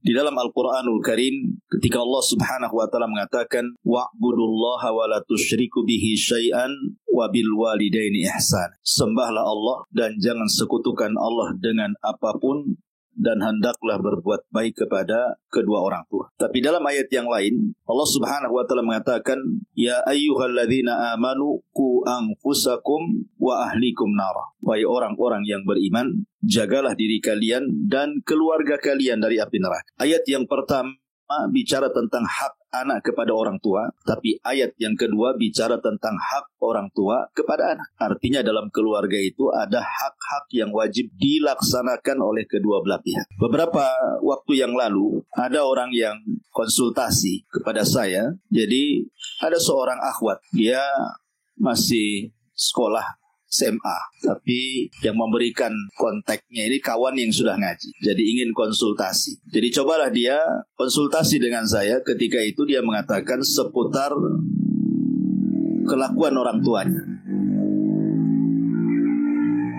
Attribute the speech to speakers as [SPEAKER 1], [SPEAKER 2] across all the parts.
[SPEAKER 1] Di dalam Al-Quranul Karim, ketika Allah Subhanahu wa Ta'ala mengatakan wa'budullaha wa la tusyriku bihi syai'an wa bil walidaini ihsan. Sembahlah Allah dan jangan sekutukan Allah dengan apapun, dan hendaklah berbuat baik kepada kedua orang tua. Tapi dalam ayat yang lain, Allah Subhanahu wa Ta'ala mengatakan, ya ayyuhalladzina amanu qu anfusakum wa ahlikum nara. Wahai orang-orang yang beriman, jagalah diri kalian dan keluarga kalian dari api neraka. Ayat yang pertama bicara tentang hak anak kepada orang tua, tapi ayat yang kedua bicara tentang hak orang tua kepada anak. Artinya dalam keluarga itu ada hak-hak yang wajib dilaksanakan oleh kedua belah pihak. Beberapa waktu yang lalu ada orang yang konsultasi kepada saya. Jadi ada seorang akhwat, dia masih sekolah SMA, tapi yang memberikan kontaknya ini kawan yang sudah ngaji, jadi ingin konsultasi. Jadi cobalah dia konsultasi dengan saya. Ketika itu dia mengatakan seputar kelakuan orang tuanya.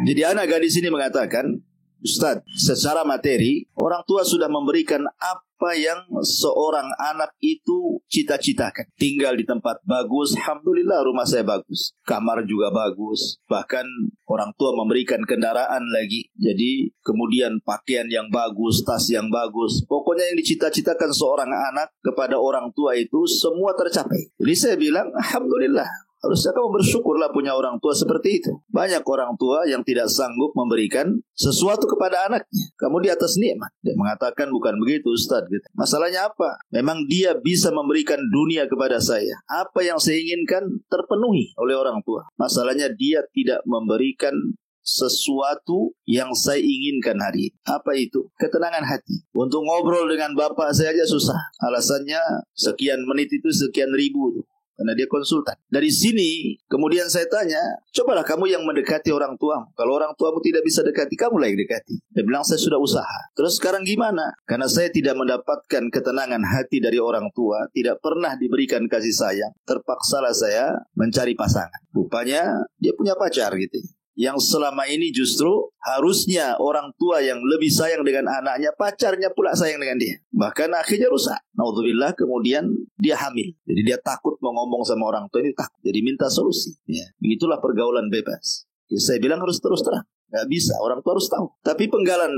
[SPEAKER 1] Jadi anak gadis ini mengatakan, Ustadz, secara materi orang tua sudah memberikan apa yang seorang anak itu cita-citakan. Tinggal di tempat bagus, alhamdulillah rumah saya bagus, kamar juga bagus, bahkan orang tua memberikan kendaraan lagi. Jadi kemudian pakaian yang bagus, tas yang bagus, pokoknya yang dicita-citakan seorang anak kepada orang tua itu semua tercapai. Jadi saya bilang alhamdulillah, harusnya kamu bersyukurlah punya orang tua seperti itu. Banyak orang tua yang tidak sanggup memberikan sesuatu kepada anaknya. Kamu di atas nikmat. Dia mengatakan bukan begitu Ustaz. Gitu. Masalahnya apa? Memang dia bisa memberikan dunia kepada saya. Apa yang saya inginkan terpenuhi oleh orang tua. Masalahnya dia tidak memberikan sesuatu yang saya inginkan hari ini. Apa itu? Ketenangan hati. Untuk ngobrol dengan bapak saya aja susah. Alasannya sekian menit itu sekian ribu tuh. Karena dia konsultan. Dari sini kemudian saya tanya, cobalah kamu yang mendekati orang tuamu. Kalau orang tuamu tidak bisa dekati, kamulah yang dekati. Dia bilang saya sudah usaha. Terus sekarang gimana? Karena saya tidak mendapatkan ketenangan hati dari orang tua, tidak pernah diberikan kasih sayang, terpaksalah saya mencari pasangan. Rupanya dia punya pacar gitu. Yang selama ini justru harusnya orang tua yang lebih sayang dengan anaknya, pacarnya pula sayang dengan dia. Bahkan akhirnya rusak. Naudzubillah, kemudian dia hamil. Jadi dia takut mau ngomong sama orang tua ini, takut. Jadi minta solusi. Ya. Begitulah pergaulan bebas. Ya, saya bilang harus terus terang. Gak bisa, orang tua harus tahu. Tapi penggalan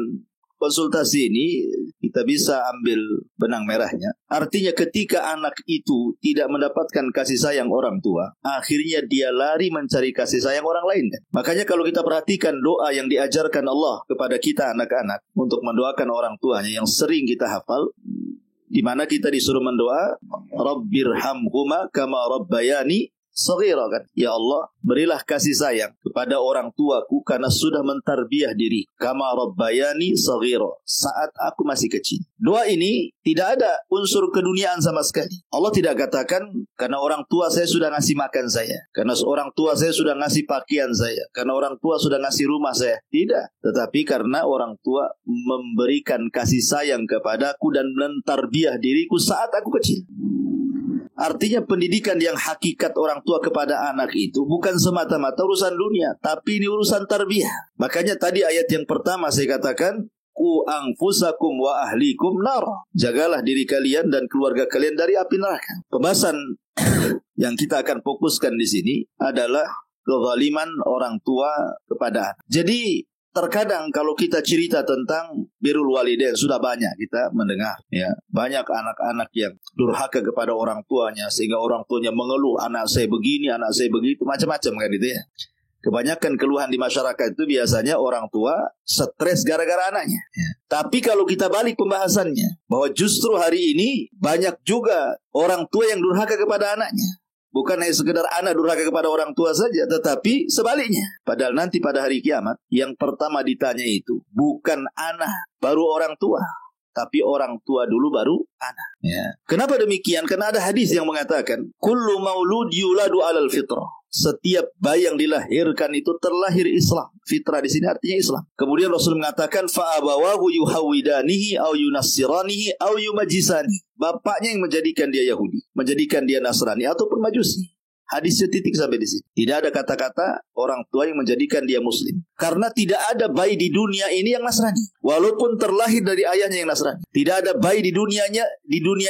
[SPEAKER 1] konsultasi ini kita bisa ambil benang merahnya. Artinya ketika anak itu tidak mendapatkan kasih sayang orang tua, akhirnya dia lari mencari kasih sayang orang lain. Makanya kalau kita perhatikan doa yang diajarkan Allah kepada kita anak-anak untuk mendoakan orang tuanya yang sering kita hafal, di mana kita disuruh mendoa Rabbirhamhuma kama rabbayani shaghira, kan? Ya Allah, berilah kasih sayang kepada orang tuaku karena sudah mentarbiyah diri. Kama rabbayani shaghira, saat aku masih kecil. Doa ini tidak ada unsur keduniaan sama sekali. Allah tidak katakan karena orang tua saya sudah ngasih makan saya, karena orang tua saya sudah ngasih pakaian saya, karena orang tua sudah ngasih rumah saya. Tidak. Tetapi karena orang tua memberikan kasih sayang kepadaku dan mentarbiyah diriku saat aku kecil. Artinya pendidikan yang hakikat orang tua kepada anak itu bukan semata-mata urusan dunia, tapi ini urusan tarbiyah. Makanya tadi ayat yang pertama saya katakan, Qu anfusakum wa ahlikum nar. Jagalah diri kalian dan keluarga kalian dari api neraka. Pembahasan yang kita akan fokuskan di sini adalah kezaliman orang tua kepada anak. Jadi terkadang kalau kita cerita tentang birrul walidain, sudah banyak kita mendengar, ya, banyak anak-anak yang durhaka kepada orang tuanya sehingga orang tuanya mengeluh, anak saya begini, anak saya begitu, macam-macam kan itu ya. Kebanyakan keluhan di masyarakat itu biasanya orang tua stres gara-gara anaknya. Ya. Tapi kalau kita balik pembahasannya, bahwa justru hari ini banyak juga orang tua yang durhaka kepada anaknya. Bukan hanya sekedar anak durhaka kepada orang tua saja, tetapi sebaliknya. Padahal nanti pada hari kiamat, yang pertama ditanya itu bukan anak, baru orang tua. Tapi orang tua dulu baru anak. Ya. Kenapa demikian? Karena ada hadis yang mengatakan, Kullu maulud yuladu alal fitrah. setiap bayi yang dilahirkan itu terlahir Islam. Fitrah di sini artinya Islam. Kemudian Rasul mengatakan fa'abawahu yuhawidanihi au yunassiranihi au yumajisani. Bapaknya yang menjadikan dia Yahudi, menjadikan dia Nasrani ataupun Majusi. Hadisnya titik sampai di sini. Tidak ada kata-kata orang tua yang menjadikan dia Muslim. Karena tidak ada bayi di dunia ini yang Nasrani. Walaupun terlahir dari ayahnya yang Nasrani. Tidak ada bayi di dunia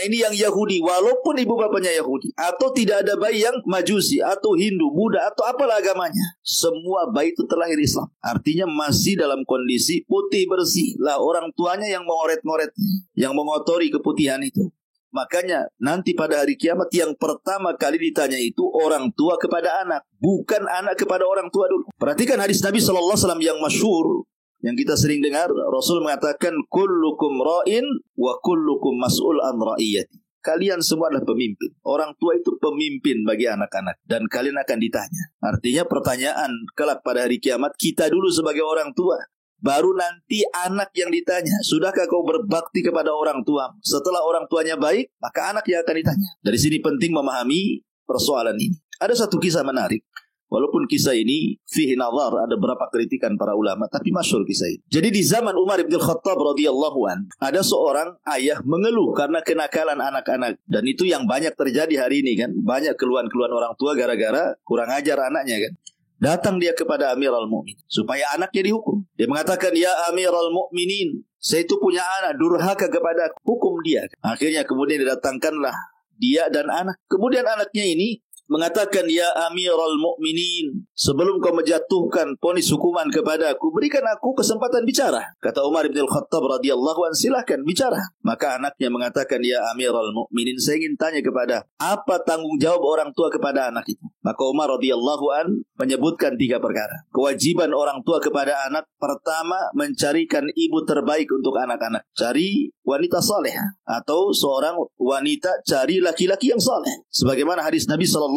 [SPEAKER 1] ini yang Yahudi. Walaupun ibu bapaknya Yahudi. Atau tidak ada bayi yang Majusi atau Hindu, Buddha atau apalah agamanya. Semua bayi itu terlahir Islam. Artinya masih dalam kondisi putih bersih. Lah orang tuanya yang mengoret-ngoret, yang mengotori keputihan itu. Makanya nanti pada hari kiamat yang pertama kali ditanya itu orang tua kepada anak, bukan anak kepada orang tua dulu. Perhatikan hadis Nabi SAW yang masyhur, yang kita sering dengar. Rasul mengatakan kullukum ra'in wa kullukum mas'ul an ra'iyati. Kalian semua adalah pemimpin. Orang tua itu pemimpin bagi anak-anak dan kalian akan ditanya. Artinya pertanyaan kelak pada hari kiamat, kita dulu sebagai orang tua, baru nanti anak yang ditanya, sudahkah kau berbakti kepada orang tua? Setelah orang tuanya baik, maka anak yang akan ditanya. Dari sini penting memahami persoalan ini. Ada satu kisah menarik. Walaupun kisah ini fihi nazar, ada beberapa kritikan para ulama, tapi masyhur kisah ini. Jadi di zaman Umar bin Khattab radhiyallahu an, ada seorang ayah mengeluh karena kenakalan anak-anak, dan itu yang banyak terjadi hari ini kan. Banyak keluhan-keluhan orang tua gara-gara kurang ajar anaknya kan. Datang dia kepada Amirul Mukminin supaya anaknya dihukum. Dia mengatakan, ya Amirul Mukminin, saya itu punya anak durhaka kepada hukum dia. Akhirnya kemudian didatangkanlah dia dan anak. Kemudian anaknya ini mengatakan, ya Amirul Mukminin, sebelum kau menjatuhkan vonis hukuman kepada aku, berikan aku kesempatan bicara. Kata Umar bin Khattab radhiyallahu anhu, silahkan bicara. Maka anaknya mengatakan, ya Amirul Mukminin, saya ingin tanya kepada apa tanggung jawab orang tua kepada anak itu. Maka Umar radhiyallahu anhu menyebutkan 3 perkara. Kewajiban orang tua kepada anak, pertama, mencarikan ibu terbaik untuk anak-anak. Cari wanita saleh, atau seorang wanita cari laki-laki yang saleh. Sebagaimana hadis Nabi SAW,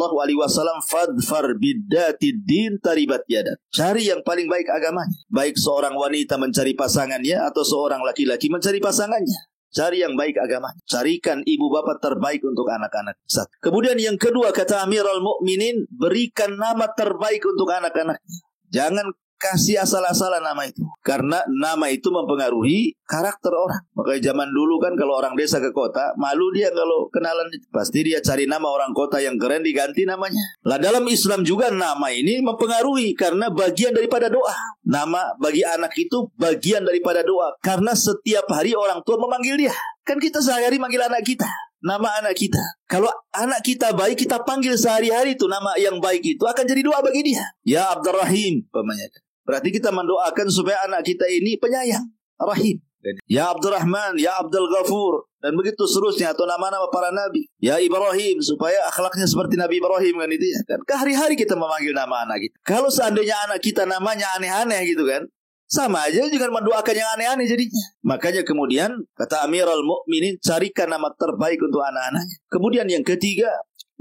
[SPEAKER 1] fadfar biddatid din taribat yadak. Cari yang paling baik agamanya. Baik seorang wanita mencari pasangannya atau seorang laki-laki mencari pasangannya. Cari yang baik agamanya. Carikan ibu bapak terbaik untuk anak-anak. Kemudian yang kedua, kata Amirul Mukminin, berikan nama terbaik untuk anak-anaknya. Jangan kasih asal-asalan nama itu. Karena nama itu mempengaruhi karakter orang. Makanya zaman dulu kan kalau orang desa ke kota, malu dia kalau kenalan. Pasti dia cari nama orang kota yang keren, diganti namanya. Lah dalam Islam juga nama ini mempengaruhi karena bagian daripada doa. Nama bagi anak itu bagian daripada doa. Karena setiap hari orang tua memanggil dia. Kan kita sehari-hari manggil anak kita, nama anak kita. Kalau anak kita baik, kita panggil sehari-hari itu nama yang baik itu akan jadi doa bagi dia. Ya Abdurrahim, pemanya. Berarti kita mendoakan supaya anak kita ini penyayang, rahim. Ya Abdurrahman, ya Abdul Ghafur, dan begitu seterusnya, atau nama-nama para nabi. Ya Ibrahim, supaya akhlaknya seperti Nabi Ibrahim kan itu ya. Kan hari-hari kita memanggil nama anak kita. Kalau seandainya anak kita namanya aneh-aneh gitu kan, sama aja juga mendoakan yang aneh-aneh jadinya. Makanya kemudian kata Amirul Mukminin, carikan nama terbaik untuk anak-anaknya. Kemudian yang ketiga,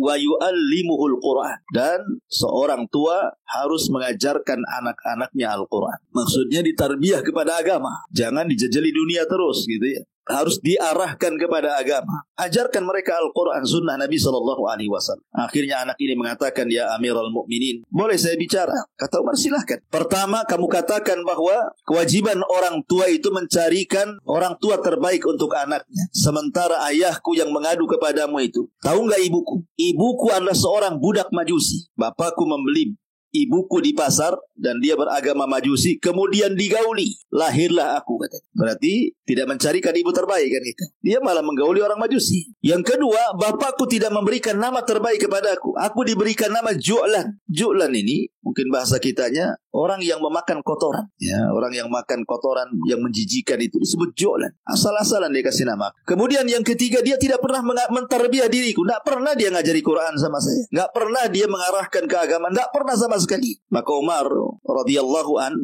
[SPEAKER 1] wa yu'allimuhul Qur'an, dan seorang tua harus mengajarkan anak-anaknya Al-Qur'an. Maksudnya ditarbiyah kepada agama. Jangan dijejeli dunia terus gitu ya. Harus diarahkan kepada agama. Ajarkan mereka Al-Quran, sunnah Nabi SAW. Akhirnya anak ini mengatakan, ya Amirul Mukminin, boleh saya bicara? Kata Umar, silahkan. Pertama, kamu katakan bahwa kewajiban orang tua itu mencarikan orang tua terbaik untuk anaknya. Sementara ayahku yang mengadu kepadamu itu, tahu nggak ibuku? Ibuku adalah seorang budak Majusi. Bapakku membeli ibuku di pasar dan dia beragama Majusi, kemudian digauli, lahirlah aku, katanya. Berarti tidak mencarikan ibu terbaik kan itu. Dia malah menggauli orang Majusi. Yang kedua, bapakku tidak memberikan nama terbaik kepada aku. Aku diberikan nama Ju'lan. Ju'lan ini mungkin bahasa kitanya orang yang memakan kotoran. Ya, orang yang makan kotoran yang menjijikan itu disebut Ju'lan. Asal-asalan dia kasih nama. Kemudian yang ketiga, dia tidak pernah mentarbiah diriku. Tidak pernah dia ngajari Quran sama saya. Tidak pernah dia mengarahkan ke agama. Tidak pernah sama sekali. Maka Umar radhiyallahu an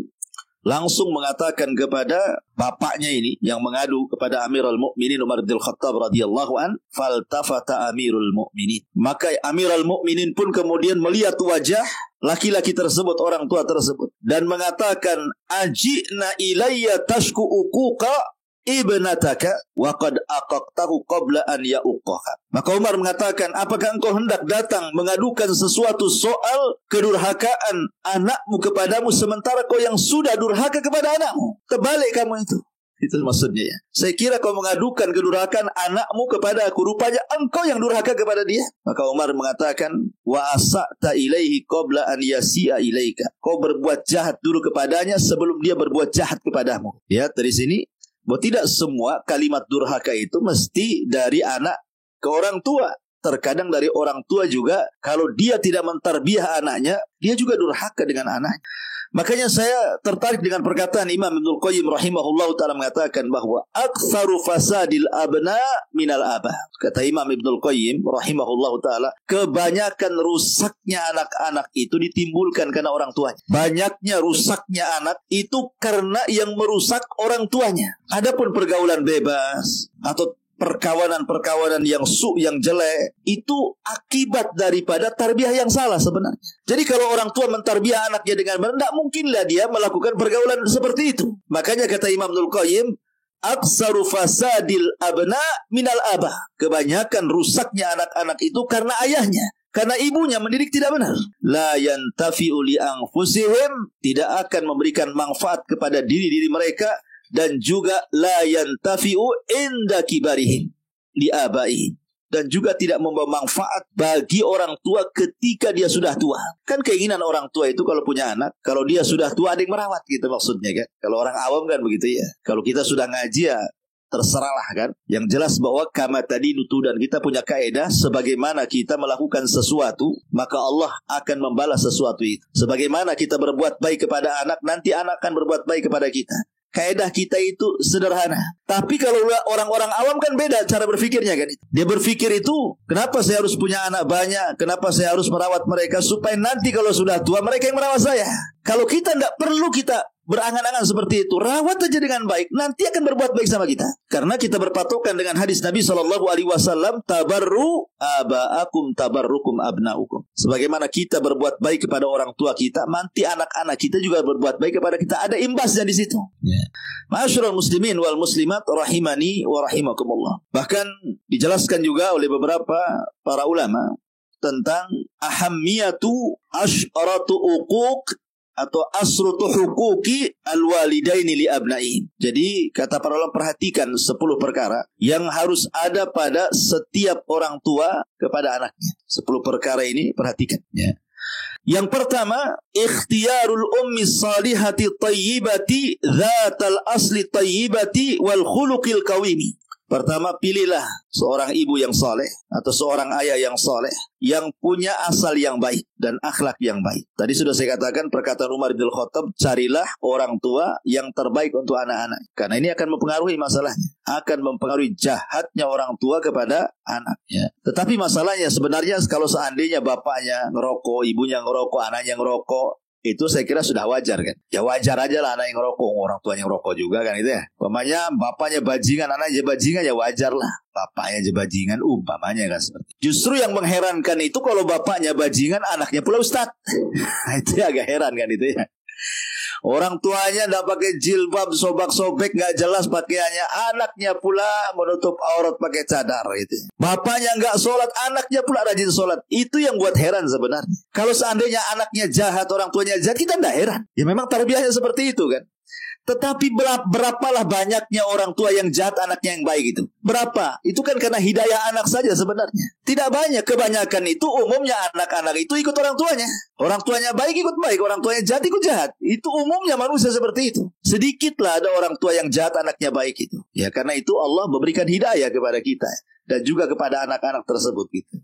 [SPEAKER 1] langsung mengatakan kepada bapaknya ini yang mengadu kepada Amirul Mukminin Umar bin Khattab radhiyallahu an, faltafata Amirul Mukminin. Maka Amirul Mukminin pun kemudian melihat wajah laki-laki tersebut, orang tua tersebut, dan mengatakan, ajina ilayya tashku uquqa ibnataka wa qad aqaqtahu qabla an ya'uqaha. Maka Umar mengatakan, apakah engkau hendak datang mengadukan sesuatu soal kedurhakaan anakmu kepadamu sementara kau yang sudah durhaka kepada anakmu? Terbalik kamu itu. Itu maksudnya ya. Saya kira kau mengadukan kedurhakaan anakmu kepada aku, rupanya engkau yang durhaka kepada dia. Maka Umar mengatakan, wa asa'ta ilaihi qabla an yasi'a ilaika. Kau berbuat jahat dulu kepadanya sebelum dia berbuat jahat kepadamu. Ya, dari sini bahwa tidak semua kalimat durhaka itu mesti dari anak ke orang tua. Terkadang dari orang tua juga, kalau dia tidak mentarbiah anaknya, dia juga durhaka dengan anaknya. Makanya saya tertarik dengan perkataan Imam Ibnul Qayyim rahimahullah ta'ala mengatakan bahwa aktsaru fasadil abna minal aba. Kata Imam Ibnul Qayyim rahimahullah ta'ala, kebanyakan rusaknya anak-anak itu ditimbulkan karena orang tuanya. Banyaknya rusaknya anak itu karena yang merusak orang tuanya. Adapun pergaulan bebas atau perkawanan-perkawanan yang jelek itu akibat daripada tarbiyah yang salah sebenarnya. Jadi kalau orang tua mentarbiah anaknya dengan benar, tidak mungkinlah dia melakukan pergaulan seperti itu. Makanya kata Imam Ibnul Qayyim, aksaru fasadil abna minal aba. Kebanyakan rusaknya anak-anak itu karena ayahnya, karena ibunya mendidik tidak benar. La yantafi'u li anfusihim, tidak akan memberikan manfaat kepada diri-diri mereka, dan juga la yantafi'u inda kibarihim li abaihim, dan juga tidak membawa manfaat bagi orang tua ketika dia sudah tua. Kan keinginan orang tua itu kalau punya anak, kalau dia sudah tua ada yang merawat gitu maksudnya kan. Kalau orang awam kan begitu ya. Kalau kita sudah ngaji ya terserahlah kan. Yang jelas bahwa kama tadi nutu, dan kita punya kaedah sebagaimana kita melakukan sesuatu maka Allah akan membalas sesuatu itu. Sebagaimana kita berbuat baik kepada anak, nanti anak akan berbuat baik kepada kita. Kaedah kita itu sederhana. Tapi kalau orang-orang awam kan beda cara berpikirnya kan. Dia berpikir itu, kenapa saya harus punya anak banyak? Kenapa saya harus merawat mereka? Supaya nanti kalau sudah tua mereka yang merawat saya. Kalau kita tidak perlu kita berangan-angan seperti itu. Rawat aja dengan baik, nanti akan berbuat baik sama kita. Karena kita berpatokan dengan hadis Nabi SAW, tabarru aba'akum tabarrukum abna'ukum. Sebagaimana kita berbuat baik kepada orang tua kita, nanti anak-anak kita juga berbuat baik kepada kita. Ada imbasnya di situ. Ma'asyiral muslimin wal muslimat rahimani wa rahimakumullah. Bahkan dijelaskan juga oleh beberapa para ulama tentang ahammiyatu asyratu uquq atau asrutu hukuki al-walidaini li abnaihim. Jadi kata para ulama, perhatikan 10 perkara yang harus ada pada setiap orang tua kepada anaknya. 10 perkara ini perhatikan ya. Yang pertama, ikhtiyarul ummi salihati tayyibati dzatal asli tayyibati wal khuluqil qawimi. Pertama, pilihlah seorang ibu yang saleh atau seorang ayah yang saleh yang punya asal yang baik dan akhlak yang baik. Tadi sudah saya katakan perkataan Umar bin Khattab, carilah orang tua yang terbaik untuk anak-anak. Karena ini akan mempengaruhi masalahnya, akan mempengaruhi jahatnya orang tua kepada anaknya. Tetapi masalahnya sebenarnya kalau seandainya bapaknya ngerokok, ibunya ngerokok, anaknya ngerokok, itu saya kira sudah wajar kan. Ya wajar aja lah anak yang ngerokok, orang tuanya ngerokok juga kan itu ya. Umpamanya bapaknya bajingan, anaknya bajingan, ya wajar lah. Bapaknya aja bajingan, umpamanya kan seperti. Justru yang mengherankan itu kalau bapaknya bajingan, anaknya pula ustaz. Itu agak heran kan itu ya. Orang tuanya tidak pakai jilbab, sobak-sobek, nggak jelas pakaiannya, anaknya pula menutup aurat pakai cadar itu. Bapaknya nggak sholat, anaknya pula rajin sholat. Itu yang buat heran sebenarnya. Kalau seandainya anaknya jahat, orang tuanya jahat, kita tidak heran. Ya memang tarbiyahnya seperti itu kan. Tetapi berapalah banyaknya orang tua yang jahat, anaknya yang baik itu? Berapa? Itu kan karena hidayah anak saja sebenarnya. Tidak banyak. Kebanyakan itu umumnya anak-anak itu ikut orang tuanya. Orang tuanya baik ikut baik, orang tuanya jahat ikut jahat. Itu umumnya manusia seperti itu. Sedikitlah ada orang tua yang jahat, anaknya baik itu. Ya karena itu Allah memberikan hidayah kepada kita dan juga kepada anak-anak tersebut gitu.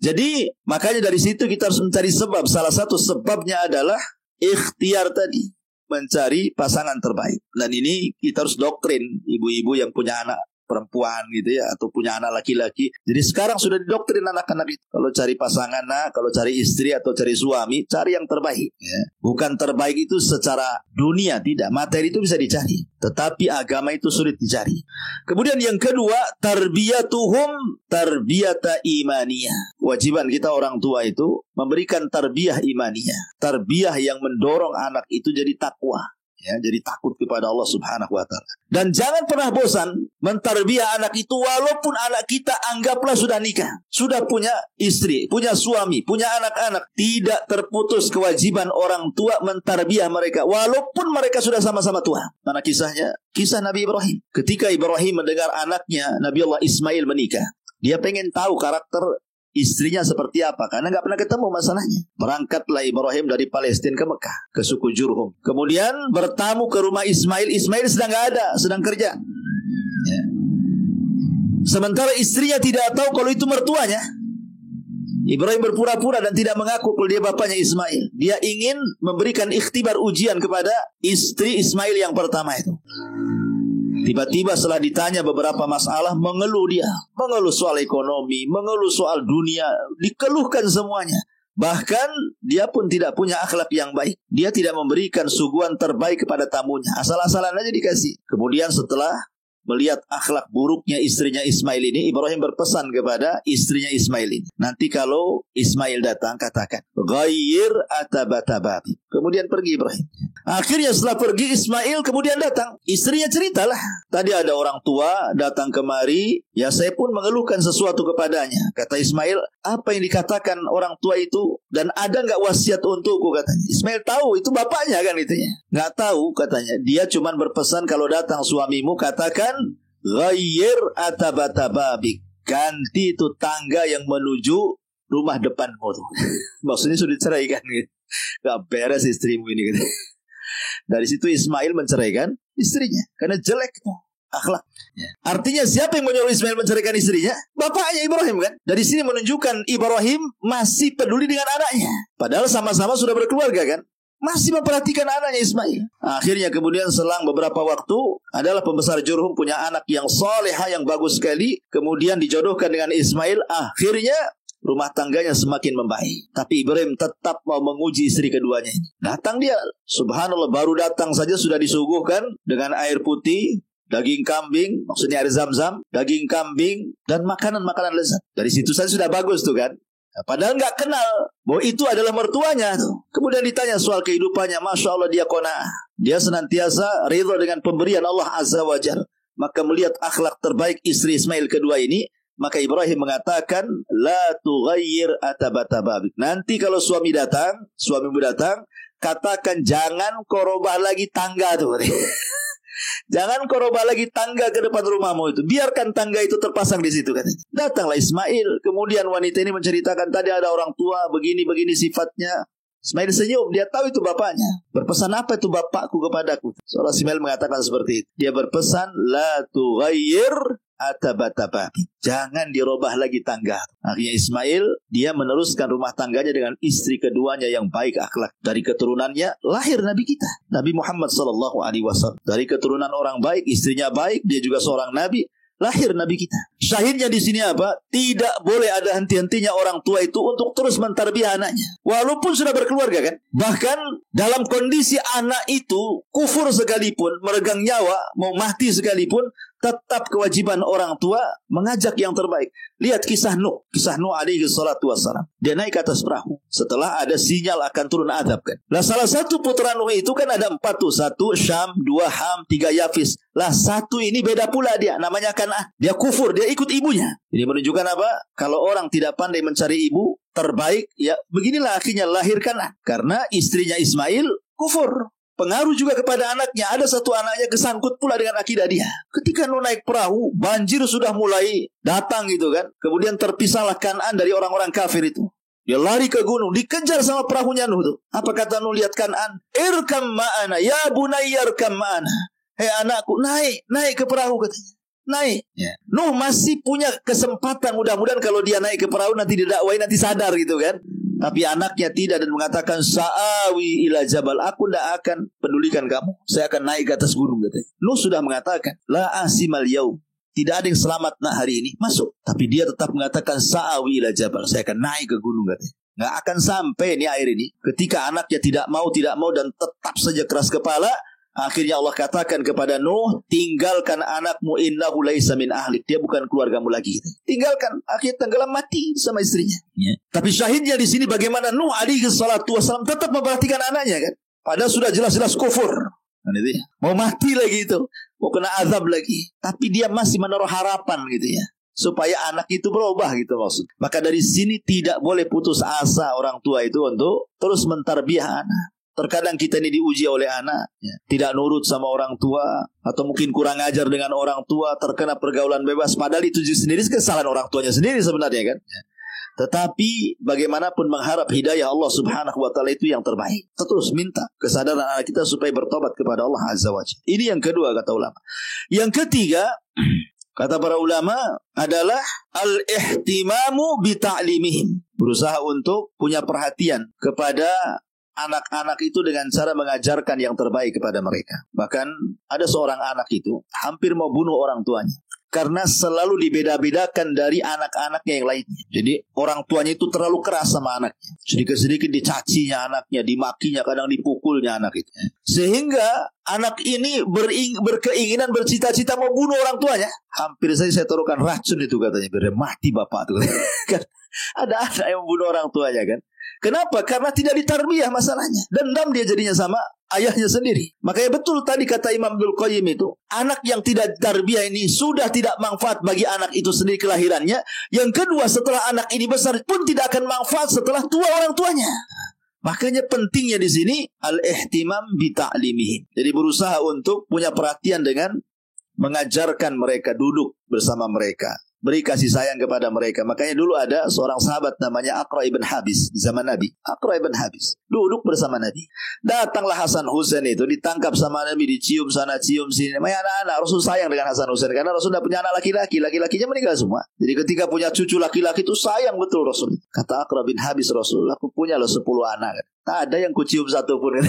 [SPEAKER 1] Jadi makanya dari situ kita harus mencari sebab. Salah satu sebabnya adalah ikhtiar tadi, mencari pasangan terbaik. Dan ini kita harus doktrin ibu-ibu yang punya anak perempuan gitu ya, atau punya anak laki-laki. Jadi sekarang sudah didoktrin anak-anak itu. Kalau cari pasangan, kalau cari istri atau cari suami, cari yang terbaik ya. Bukan terbaik itu secara dunia, tidak. Materi itu bisa dicari, tetapi agama itu sulit dicari. Kemudian yang kedua, tarbiyatuhum tarbiyata imaniyah. Kewajiban kita orang tua itu memberikan tarbiyah imaniyah, tarbiyah yang mendorong anak itu jadi takwa. Ya, jadi takut kepada Allah Subhanahu wa taala. Dan jangan pernah bosan mentarbiyah anak itu, walaupun anak kita anggaplah sudah nikah, sudah punya istri, punya suami, punya anak-anak, tidak terputus kewajiban orang tua mentarbiyah mereka walaupun mereka sudah sama-sama tua. Mana kisahnya? Kisah Nabi Ibrahim. Ketika Ibrahim mendengar anaknya Nabi Allah Ismail menikah, dia pengen tahu karakter istrinya seperti apa, karena nggak pernah ketemu masalahnya. Berangkatlah Ibrahim dari Palestina ke Mekah, ke suku Jurhum. Kemudian bertamu ke rumah Ismail. Ismail sedang nggak ada, sedang kerja. Ya. Sementara istrinya tidak tahu kalau itu mertuanya. Ibrahim berpura-pura dan tidak mengaku kalau dia bapaknya Ismail. Dia ingin memberikan ikhtibar ujian kepada istri Ismail yang pertama itu. Tiba-tiba setelah ditanya beberapa masalah, mengeluh dia. Mengeluh soal ekonomi, mengeluh soal dunia, dikeluhkan semuanya. Bahkan dia pun tidak punya akhlak yang baik. Dia tidak memberikan suguhan terbaik kepada tamunya. Asal-asalan aja dikasih. Kemudian setelah melihat akhlak buruknya istrinya Ismail ini, Ibrahim berpesan kepada istrinya Ismail ini, nanti kalau Ismail datang katakan ghayyir atabatababi. Kemudian pergi Ibrahim. Akhirnya setelah pergi Ismail, kemudian datang istrinya, ceritalah, tadi ada orang tua datang kemari, ya saya pun mengeluhkan sesuatu kepadanya. Kata Ismail, apa yang dikatakan orang tua itu, dan ada nggak wasiat untukku, katanya. Ismail tahu itu bapaknya kan itunya. Nggak tahu katanya. Dia cuma berpesan kalau datang suamimu katakan ghayyir atabatababik, ganti itu tangga yang menuju rumah depanmu tuh. Maksudnya sudah diceraikan gitu. Gak beres istrimu ini gitu. Dari situ Ismail menceraikan istrinya karena jelek tuh akhlak. Artinya siapa yang menyuruh Ismail menceraikan istrinya? Bapaknya Ibrahim kan. Dari sini menunjukkan Ibrahim masih peduli dengan anaknya. Padahal sama-sama sudah berkeluarga kan. Masih memperhatikan anaknya Ismail. Akhirnya kemudian selang beberapa waktu, adalah pembesar Jurhum punya anak yang salehah, yang bagus sekali. Kemudian dijodohkan dengan Ismail. Akhirnya rumah tangganya semakin membaik. Tapi Ibrahim tetap mau menguji istri keduanya ini. Datang dia, subhanallah, baru datang saja sudah disuguhkan dengan air putih, daging kambing, maksudnya air zam-zam, daging kambing, dan makanan-makanan lezat. Dari situ saja sudah bagus tuh kan. Padahal nggak kenal bahwa itu adalah mertuanya tuh. Kemudian ditanya soal kehidupannya, masya Allah dia qanaah. Dia senantiasa ridha dengan pemberian Allah Azza wa Jalla. Maka melihat akhlak terbaik istri Ismail kedua ini, maka Ibrahim mengatakan, la tughayyir atabatababik. Nanti kalau suamimu datang, katakan jangan korobah lagi tangga tuh. Jangan korobah lagi tangga ke depan rumahmu itu. Biarkan tangga itu terpasang di situ katanya. Datanglah Ismail. Kemudian wanita ini menceritakan tadi ada orang tua begini-begini sifatnya. Ismail senyum. Dia tahu itu bapaknya. Berpesan apa itu bapakku kepadaku? Seorang Ismail mengatakan seperti itu. Dia berpesan la tughayyir atabatababik. Jangan dirubah lagi tangga. Akhirnya Ismail, dia meneruskan rumah tangganya dengan istri keduanya yang baik akhlak. Dari keturunannya lahir Nabi kita, Nabi Muhammad SAW. Dari keturunan orang baik, istrinya baik, dia juga seorang Nabi. Lahir Nabi kita. Syahidnya di sini apa? Tidak boleh ada henti-hentinya orang tua itu untuk terus mentarbiyah anaknya. Walaupun sudah berkeluarga kan. Bahkan dalam kondisi anak itu kufur sekalipun, meregang nyawa, mau mati sekalipun, tetap kewajiban orang tua mengajak yang terbaik. Lihat kisah Nuh. Kisah Nuh alaihi salatu wassalam. Dia naik ke atas perahu setelah ada sinyal akan turun azab kan. Nah salah satu putra Nuh itu kan ada 4 tuh. 1 Syam, 2 Ham, 3 Yafis. Lah 1 ini beda pula dia. Namanya Kan'an. Dia kufur. Dia ikut ibunya. Ini menunjukkan apa? Kalau orang tidak pandai mencari ibu terbaik, ya beginilah akhirnya lahir Kan'an. Karena istrinya Ismail kufur. Pengaruh juga kepada anaknya. Ada 1 anaknya kesangkut pula dengan akidah dia. Ketika Nuh naik perahu, banjir sudah mulai datang gitu kan. Kemudian terpisahlah Kan'an dari orang-orang kafir itu. Dia lari ke gunung, dikejar sama perahunya Nuh tuh. Apa kata Nuh lihat Kan'an? Irkam ma'ana, ya bunayya irkam ma'ana. Hei anakku, naik ke perahu katanya. Naik. Nuh masih punya kesempatan, mudah-mudahan kalau dia naik ke perahu nanti didakwai, nanti sadar gitu kan. Tapi anaknya tidak dan mengatakan sa'awi ila jabal, aku tidak akan pedulikan kamu, saya akan naik ke atas gunung katanya. Nuh sudah mengatakan la asimal yaum, tidak ada yang selamat hari ini, masuk. Tapi dia tetap mengatakan sa'awi ila jabal, saya akan naik ke gunung katanya. Nggak akan sampai ini air ini. Ketika anaknya tidak mau dan tetap saja keras kepala, akhirnya Allah katakan kepada Nuh, tinggalkan anakmu, innahu laisa min ahlik, dia bukan keluargamu lagi. Tinggalkan, akhirnya tenggelam mati sama istrinya. Tapi syahidnya di sini bagaimana Nuh alaihi salatu wasallam tetap memperhatikan anaknya kan. Padahal sudah jelas-jelas kufur. Kan itu ya. Mau mati lagi itu, mau kena azab lagi. Tapi dia masih menaruh harapan gitu ya, supaya anak itu berubah gitu maksud. Maka dari sini tidak boleh putus asa orang tua itu untuk terus mentarbiyah anak. Terkadang kita ini diuji oleh anak ya, tidak nurut sama orang tua, atau mungkin kurang ajar dengan orang tua, terkena pergaulan bebas. Padahal itu sendiri kesalahan orang tuanya sendiri sebenarnya kan ya. Tetapi bagaimanapun mengharap hidayah Allah subhanahu wa ta'ala itu yang terbaik. Kita terus minta kesadaran anak kita supaya bertobat kepada Allah azza wa jalla. Ini yang kedua kata ulama. Yang ketiga kata para ulama adalah al-ihtimamu bita'limihim. Berusaha untuk punya perhatian kepada anak-anak itu dengan cara mengajarkan yang terbaik kepada mereka. Bahkan ada seorang anak itu hampir mau bunuh orang tuanya karena selalu dibeda-bedakan dari anak-anaknya yang lainnya. Jadi orang tuanya itu terlalu keras sama anaknya. Sedikit-sedikit dicacinya anaknya, dimakinya, kadang dipukulnya anak itu. Sehingga anak ini berkeinginan, bercita-cita mau bunuh orang tuanya. Hampir saja saya taruhkan racun itu katanya, biar mati bapak itu. Kan ada anak yang membunuh orang tuanya kan. Kenapa? Karena tidak ditarbiyah masalahnya. Dendam dia jadinya sama ayahnya sendiri. Makanya betul tadi kata Imam Ibnul Qayyim itu, anak yang tidak ditarbiyah ini sudah tidak manfaat bagi anak itu sendiri kelahirannya. Yang kedua, setelah anak ini besar pun tidak akan manfaat setelah tua orang tuanya. Makanya pentingnya di sini al-ihtimam bi ta'limihim. Jadi berusaha untuk punya perhatian dengan mengajarkan mereka, duduk bersama mereka, beri kasih sayang kepada mereka. Makanya dulu ada seorang sahabat namanya Aqra ibn Habis di zaman Nabi. Aqra ibn Habis duduk bersama Nabi. Datanglah Hasan Husain itu, ditangkap sama Nabi, dicium sana cium sini. Namanya anak-anak. Rasul sayang dengan Hasan Husain karena Rasul sudah punya anak laki-laki. Laki-lakinya meninggal semua. Jadi ketika punya cucu laki-laki itu sayang betul Rasul. Kata Aqra bin Habis, Rasul, aku punya 10 anak. Tak ada yang kucium satu pun.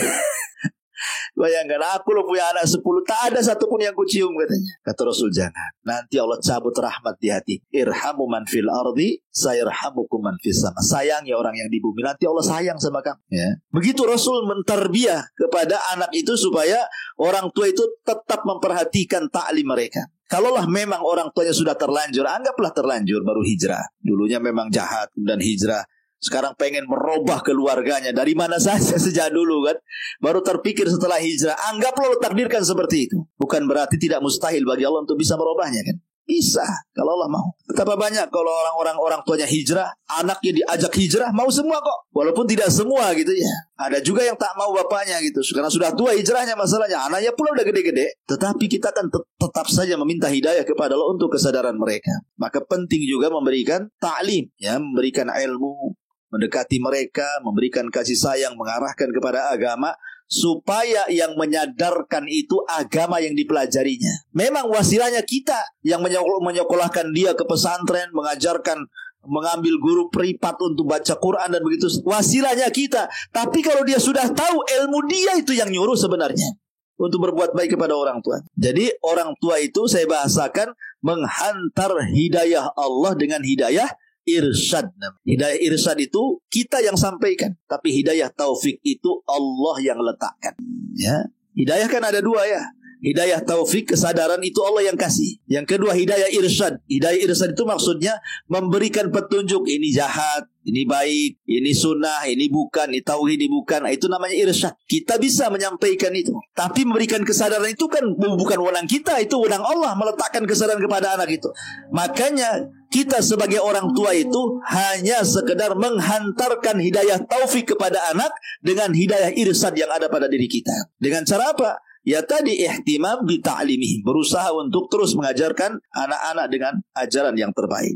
[SPEAKER 1] Bayangkan, aku lo punya anak 10, tak ada satupun yang kucium katanya. Kata Rasul, jangan, nanti Allah cabut rahmat di hati. Irhamu man fil ardi sayarhamukum man fis sama. Sayangi orang yang di bumi, nanti Allah sayang sama kamu ya. Begitu Rasul mentarbiyah kepada anak itu supaya orang tua itu tetap memperhatikan ta'lim mereka. Kalaulah memang orang tuanya sudah terlanjur, anggaplah terlanjur baru hijrah. Dulunya memang jahat dan hijrah, sekarang pengen merubah keluarganya dari mana saja sejak dulu kan, baru terpikir setelah hijrah. Anggaplah Allah takdirkan seperti itu. Bukan berarti tidak mustahil bagi Allah untuk bisa merubahnya kan. Bisa kalau Allah mau. Betapa banyak kalau orang tuanya hijrah, anaknya diajak hijrah, mau semua kok. Walaupun tidak semua gitu ya. Ada juga yang tak mau bapaknya gitu, karena sudah tua hijrahnya masalahnya. Anaknya pula udah gede-gede. Tetapi kita kan tetap saja meminta hidayah kepada Allah untuk kesadaran mereka. Maka penting juga memberikan ta'lim ya, memberikan ilmu, mendekati mereka, memberikan kasih sayang, mengarahkan kepada agama, supaya yang menyadarkan itu agama yang dipelajarinya. Memang wasilahnya kita yang menyekolahkan dia ke pesantren, mengajarkan, mengambil guru privat untuk baca Quran dan begitu. Wasilahnya kita. Tapi kalau dia sudah tahu, ilmu dia itu yang nyuruh sebenarnya untuk berbuat baik kepada orang tua. Jadi orang tua itu saya bahasakan menghantar hidayah Allah dengan hidayah irsyad. Hidayah irsyad itu kita yang sampaikan, tapi hidayah taufik itu Allah yang letakkan ya. Hidayah kan ada dua ya. Hidayah taufik, kesadaran itu Allah yang kasih. Yang kedua hidayah irsyad. Hidayah irsyad itu maksudnya memberikan petunjuk, ini jahat, ini baik, ini sunnah, ini bukan, ini tauhid, ini bukan. Itu namanya irsyad. Kita bisa menyampaikan itu. Tapi memberikan kesadaran itu kan bukan wewenang kita, itu wewenang Allah meletakkan kesadaran kepada anak itu. Makanya kita sebagai orang tua itu hanya sekedar menghantarkan hidayah taufik kepada anak dengan hidayah irsyad yang ada pada diri kita. Dengan cara apa? Ya tadi ihtimam bi ta'limihim, berusaha untuk terus mengajarkan anak-anak dengan ajaran yang terbaik.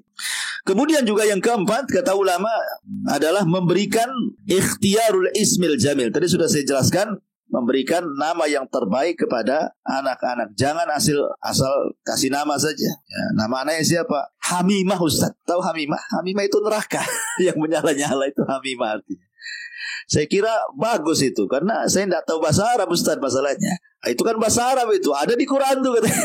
[SPEAKER 1] Kemudian juga yang keempat kata ulama adalah memberikan ikhtiyarul ismil jamil. Tadi sudah saya jelaskan, memberikan nama yang terbaik kepada anak-anak. Jangan asal kasih nama saja ya, nama anaknya siapa? Hamimah Ustaz. Tahu Hamimah? Hamimah itu neraka yang menyala-nyala, itu Hamimah artinya. Saya kira bagus itu, karena saya tidak tahu bahasa Arab Ustaz masalahnya. Itu kan bahasa Arab, itu ada di Quran tuh katanya.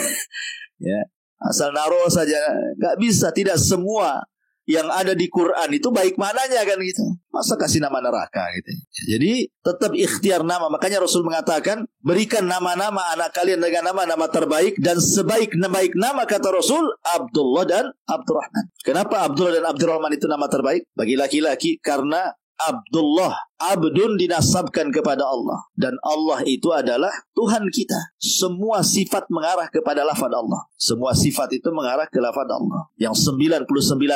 [SPEAKER 1] Ya, asal naruh saja, nggak bisa. Tidak semua yang ada di Quran itu baik mananya kan gitu. Masa kasih nama neraka gitu. Jadi tetap ikhtiar nama. Makanya Rasul mengatakan, berikan nama-nama anak kalian dengan nama-nama terbaik, dan sebaik-baik nama kata Rasul Abdullah dan Abdurrahman. Kenapa Abdullah dan Abdurrahman itu nama terbaik bagi laki-laki? Karena Abdullah, abdun dinasabkan kepada Allah, dan Allah itu adalah Tuhan kita. Semua sifat mengarah kepada lafaz Allah. Semua sifat itu mengarah ke lafaz Allah. Yang 99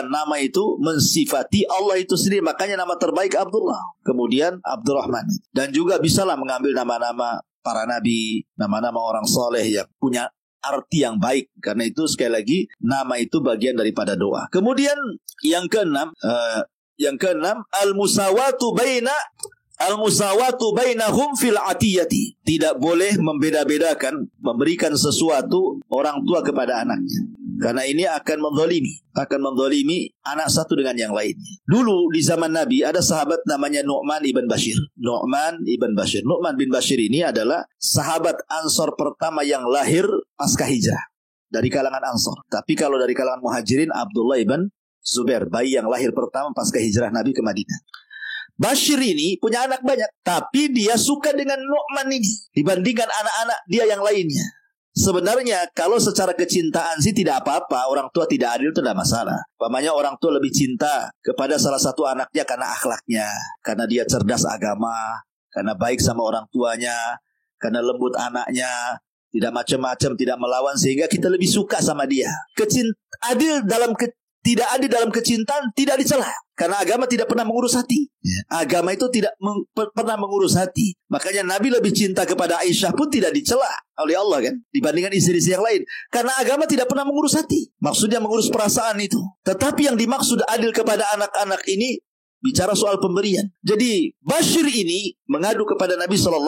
[SPEAKER 1] nama itu mensifati Allah itu sendiri. Makanya nama terbaik Abdullah, kemudian Abdurrahman. Dan juga bisalah mengambil nama-nama para nabi, nama-nama orang soleh yang punya arti yang baik. Karena itu sekali lagi nama itu bagian daripada doa. Kemudian yang keenam, al-musawatu bainahum fil atiyati. Tidak boleh membeda-bedakan, memberikan sesuatu orang tua kepada anaknya. Karena ini akan menzalimi anak satu dengan yang lainnya. Dulu di zaman Nabi ada sahabat namanya Nu'man ibn Bashir. Nu'man bin Bashir ini adalah sahabat Ansor pertama yang lahir pasca hijrah dari kalangan Ansor. Tapi kalau dari kalangan Muhajirin, Abdullah ibn Zubair, bayi yang lahir pertama pasca hijrah Nabi ke Madinah. Bashir ini punya anak banyak, tapi dia suka dengan Nu'man ini dibandingkan anak-anak dia yang lainnya. Sebenarnya kalau secara kecintaan sih tidak apa-apa, orang tua tidak adil itu tidak masalah. Umpamanya orang tua lebih cinta kepada salah satu anaknya karena akhlaknya, karena dia cerdas agama, karena baik sama orang tuanya, karena lembut anaknya, tidak macam-macam, tidak melawan, sehingga kita lebih suka sama dia. Tidak adil dalam kecintaan tidak dicela, karena agama tidak pernah mengurus hati. Agama itu tidak pernah mengurus hati. Makanya Nabi lebih cinta kepada Aisyah pun tidak dicela oleh Allah kan, dibandingkan istri-istri yang lain, karena agama tidak pernah mengurus hati. Maksudnya mengurus perasaan itu. Tetapi yang dimaksud adil kepada anak-anak ini bicara soal pemberian. Jadi Bashir ini mengadu kepada Nabi SAW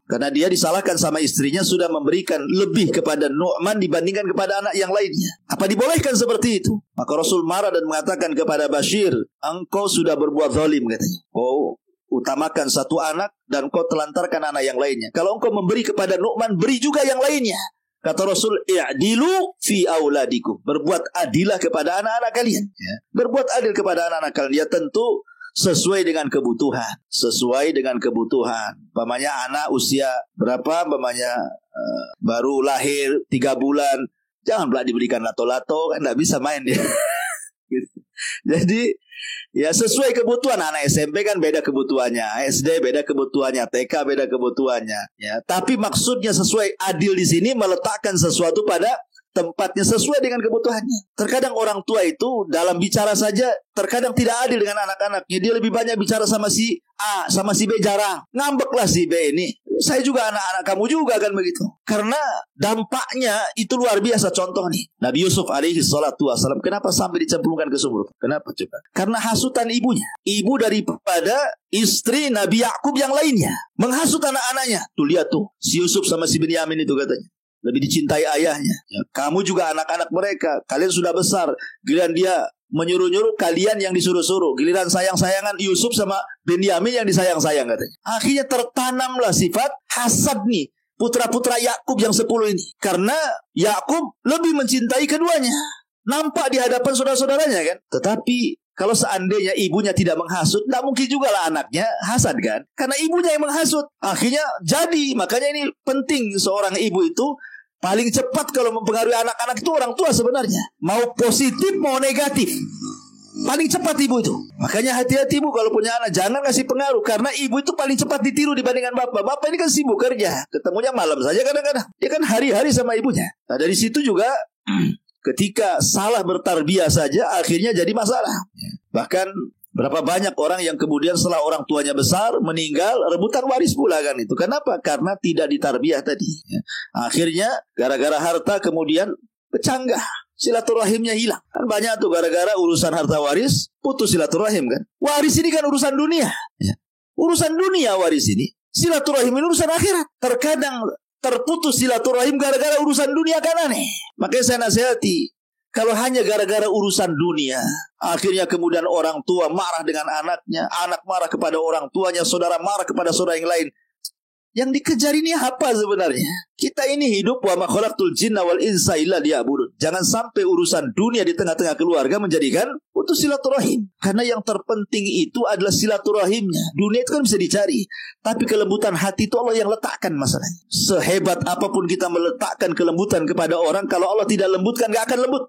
[SPEAKER 1] karena dia disalahkan sama istrinya sudah memberikan lebih kepada Nu'man dibandingkan kepada anak yang lainnya. Apa dibolehkan seperti itu? Maka Rasul marah dan mengatakan kepada Bashir, engkau sudah berbuat zalim, katanya. Kau utamakan satu anak dan kau telantarkan anak yang lainnya. Kalau engkau memberi kepada Nu'man, beri juga yang lainnya. Kata Rasul, i'dilu fi auladikum. Berbuat adilah kepada anak-anak kalian. Ya. Berbuat adil kepada anak-anak kalian. Ya tentu sesuai dengan kebutuhan. Sesuai dengan kebutuhan. Umpamanya anak usia berapa? Umpamanya baru lahir 3 bulan. Jangan pula diberikan lato-lato. Kan tidak bisa main dia. Jadi ya sesuai kebutuhan. Anak SMP kan beda kebutuhannya, SD beda kebutuhannya, TK beda kebutuhannya. Ya, tapi maksudnya sesuai adil di sini meletakkan sesuatu pada tempatnya sesuai dengan kebutuhannya. Terkadang orang tua itu dalam bicara saja terkadang tidak adil dengan anak-anaknya. Dia lebih banyak bicara sama si A, sama si B jarang. Ngambeklah si B ini. Saya juga anak-anak kamu juga kan begitu. Karena dampaknya itu luar biasa. Contoh nih, Nabi Yusuf alaihi salatu wassalam kenapa sampai dicemplungkan ke sumur? Kenapa coba? Karena hasutan ibunya. Ibu daripada istri Nabi Yakub yang lainnya menghasut anak-anaknya. Tuh lihat tuh, si Yusuf sama si Binyamin itu katanya lebih dicintai ayahnya. Ya, kamu juga anak-anak mereka. Kalian sudah besar. Giliran dia menyuruh-nyuruh, kalian yang disuruh-suruh. Giliran sayang-sayangan Yusuf sama Binyamin yang disayang-sayang katanya. Akhirnya tertanamlah sifat hasad nih putra-putra Yakub yang 10 ini. Karena Yakub lebih mencintai keduanya. Nampak di hadapan saudara-saudaranya kan. Tetapi kalau seandainya ibunya tidak menghasut, tidak mungkin juga lah anaknya hasad kan. Karena ibunya yang menghasut. Akhirnya jadi. Makanya ini penting seorang ibu itu paling cepat kalau mempengaruhi anak-anak itu orang tua sebenarnya. Mau positif mau negatif. Paling cepat ibu itu. Makanya hati-hati ibu kalau punya anak. Jangan kasih pengaruh. Karena ibu itu paling cepat ditiru dibandingkan bapak. Bapak ini kan sibuk kerja. Ketemunya malam saja kadang-kadang. Dia kan hari-hari sama ibunya. Nah dari situ juga ketika salah bertarbiyah saja akhirnya jadi masalah. Bahkan berapa banyak orang yang kemudian setelah orang tuanya besar meninggal rebutan waris pula kan itu. Kenapa? Karena tidak ditarbiyah tadi. Akhirnya gara-gara harta kemudian bercanggah, silaturahimnya hilang. Kan banyak tuh gara-gara urusan harta waris putus silaturahim kan. Waris ini kan urusan dunia. Urusan dunia waris ini. Silaturahim ini urusan akhirat. Terkadang terputus silaturahim gara-gara urusan dunia kan aneh. Makanya saya nasihati, kalau hanya gara-gara urusan dunia, akhirnya kemudian orang tua marah dengan anaknya, anak marah kepada orang tuanya, saudara marah kepada saudara yang lain. Yang dikejar ini apa sebenarnya? Kita ini hidup wa ma khalaqtul jinna wal insa illa liya'budun. Jangan sampai urusan dunia di tengah-tengah keluarga menjadikan putus silaturahim. Karena yang terpenting itu adalah silaturahimnya. Dunia itu kan bisa dicari, tapi kelembutan hati itu Allah yang letakkan masalahnya. Sehebat apapun kita meletakkan kelembutan kepada orang, kalau Allah tidak lembutkan gak akan lembut.